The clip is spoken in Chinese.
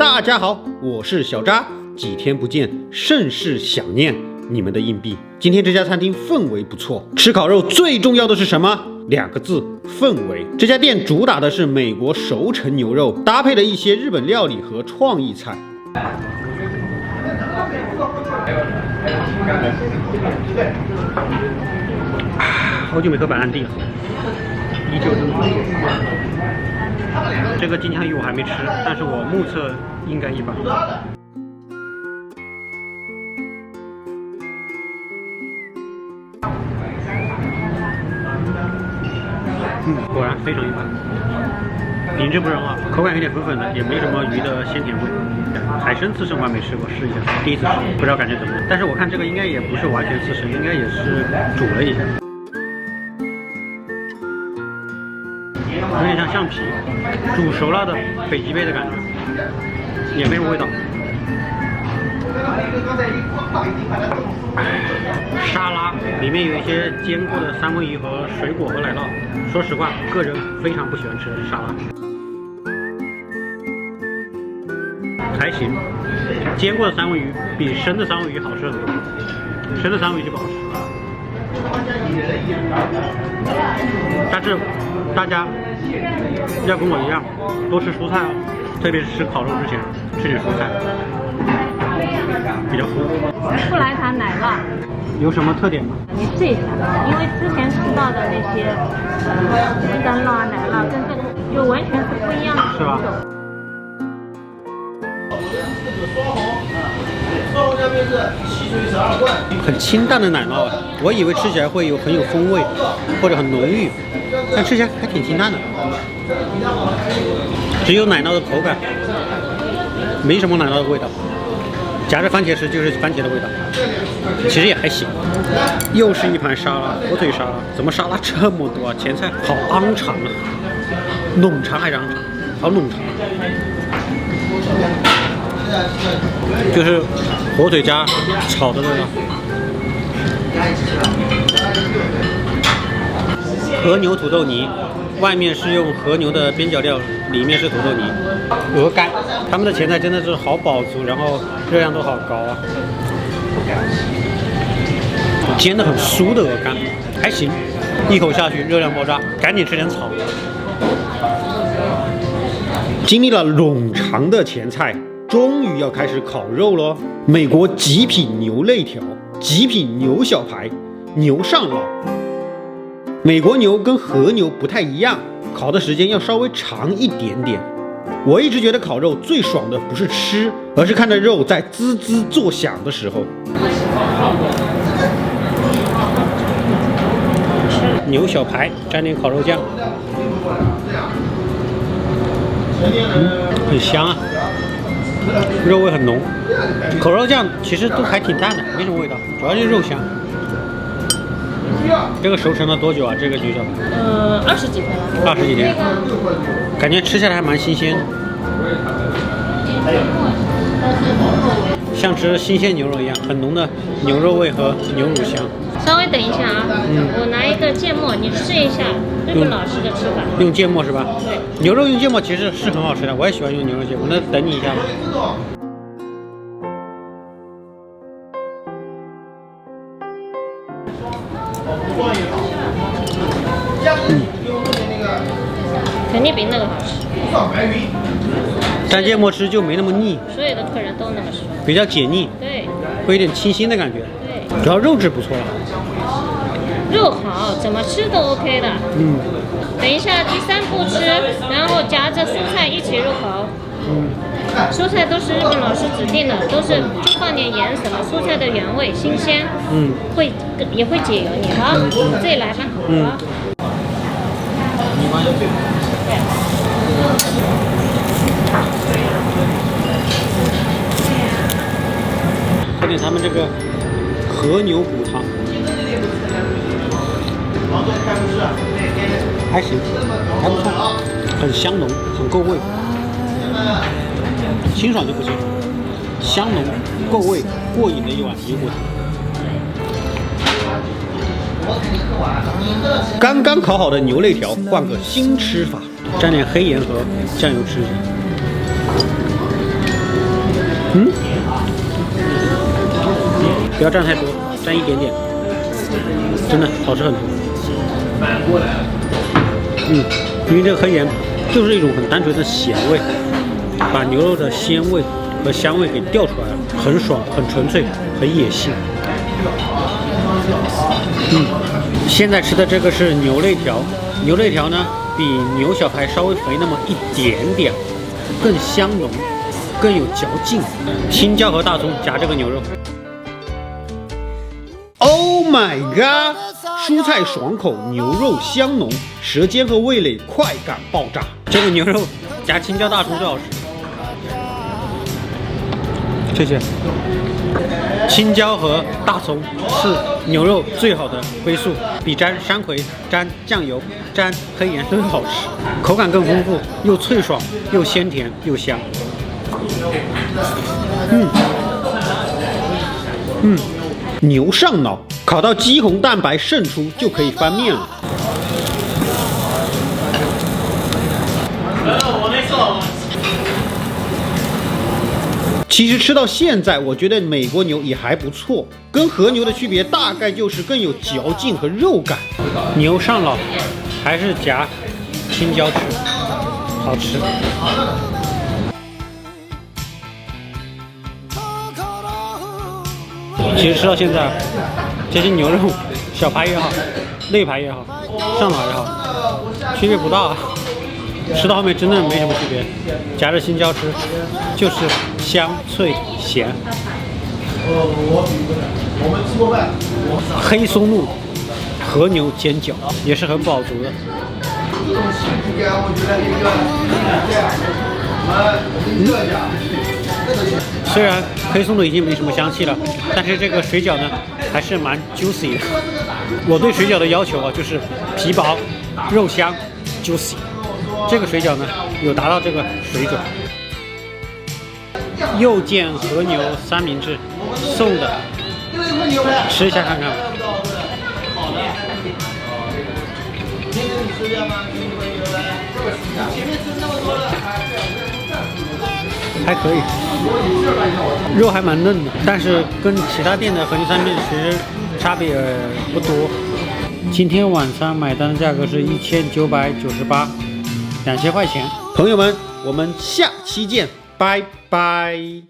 大家好，我是小扎，几天不见，甚是想念你们的硬币。今天这家餐厅氛围不错，吃烤肉最重要的是什么？2个字，氛围。这家店主打的是美国熟成牛肉，搭配了一些日本料理和创意菜。好久没喝白兰地了，依旧正好。这个金枪鱼我还没吃，但是我目测应该一般。果然非常一般，品质不容啊，口感有点粉粉的，也没什么鱼的鲜甜味。海参刺身我还没吃过，试一下，第一次吃，不知道感觉怎么样。但是我看这个应该也不是完全刺身，应该也是煮了一下，有点像橡皮，煮熟了的北极贝的感觉，也没什么味道。沙拉里面有一些煎过的三文鱼和水果和奶酪。说实话，个人非常不喜欢吃沙拉，还行。煎过的三文鱼比生的三文鱼好吃很多，生的三文鱼就不好吃。但是大家要跟我一样，多吃蔬菜哦，特别是吃烤肉之前吃点蔬菜，比较丰富。布莱塔奶酪有什么特点吗？你试一下，因为之前吃到的那些干酪啊、奶酪跟这个就完全是不一样的品种。很清淡的奶酪，我以为吃起来会很有风味，或者很浓郁，但吃起来还挺清淡的，只有奶酪的口感，没什么奶酪的味道。夹着番茄吃就是番茄的味道，其实也还行。又是一盘沙拉，火腿沙拉，怎么沙拉这么多啊？前菜好昂长啊，冗长还是昂长？好冗长。就是火腿加炒的那个和牛土豆泥，外面是用和牛的边角料，里面是土豆泥。鹅肝，他们的前菜真的是好饱足，然后热量都好高啊。煎得很酥的鹅肝，还行，一口下去热量爆炸，赶紧吃点草。经历了冗长的前菜，终于要开始烤肉咯。美国极品牛肋条、极品牛小排、牛上脑。美国牛跟和牛不太一样，烤的时间要稍微长一点点。我一直觉得烤肉最爽的不是吃，而是看着肉在滋滋作响的时候。牛小排沾点烤肉酱，很香啊，肉味很浓。烤肉酱其实都还挺淡的，没什么味道，主要就是肉香。这个熟成了多久啊？这个牛小排20几天了。20几天，感觉吃下来还蛮新鲜的，像吃新鲜牛肉一样，很浓的牛肉味和牛乳香。稍微等一下啊，我拿一个芥末，你试一下日本老师的吃法。用芥末是吧？对，牛肉用芥末其实是很好吃的，我也喜欢用牛肉芥末。那等你一下吧。肯定比那个好吃。蘸芥末吃就没那么腻，所有的客人都那么说。比较解腻，对，会有点清新的感觉。对，主要肉质不错了。肉好，怎么吃都 OK 的。等一下第3步吃，然后夹着蔬菜一起入口。蔬菜都是日本老师指定的，都是就放点盐什么，蔬菜的原味新鲜，也会解油腻。好，自己来吧。好。喝点他们这个和牛骨汤，还行，还不错，很香浓，很够味。清爽就不行，香浓够味，过瘾的一碗牛骨汤。刚刚烤好的牛肋条，换个新吃法，蘸点黑盐和酱油吃一下。不要蘸太多，蘸一点点，真的好吃很多。因为这个黑盐就是一种很单纯的咸味，把牛肉的鲜味和香味给调出来了，很爽，很纯粹，很野性。现在吃的这个是牛肋条，牛肋条呢比牛小排稍微肥那么一点点，更香浓，更有嚼劲。青椒和大葱夹这个牛肉。Oh my god！ 蔬菜爽口，牛肉香浓，舌尖和味蕾快感爆炸。这个牛肉夹青椒大葱最好吃。谢谢。青椒和大葱是牛肉最好的归宿，比沾山葵、沾酱油、沾黑盐都好吃，口感更丰富，又脆爽，又鲜甜，又香。牛上脑烤到肌红蛋白渗出就可以翻面了。其实吃到现在，我觉得美国牛也还不错，跟和牛的区别大概就是更有嚼劲和肉感。牛上脑还是夹青椒吃，好吃。其实吃到现在，这些牛肉，小排也好，肋排也好，上脑也好，区别不大。吃到后面真的没什么区别，夹着青椒吃，就是香脆咸。黑松露和牛煎饺也是很饱足的。虽然黑松露已经没什么香气了，但是这个水饺呢还是蛮 juicy 的。我对水饺的要求啊，就是皮薄、肉香、juicy。这个水饺呢有达到这个水准。又见和牛三明治送的，吃一下看看。还可以，肉还蛮嫩的，但是跟其他店的和牛三明治其实差别不多。今天晚餐买单的价格是1998，2000块钱。朋友们，我们下期见，拜拜。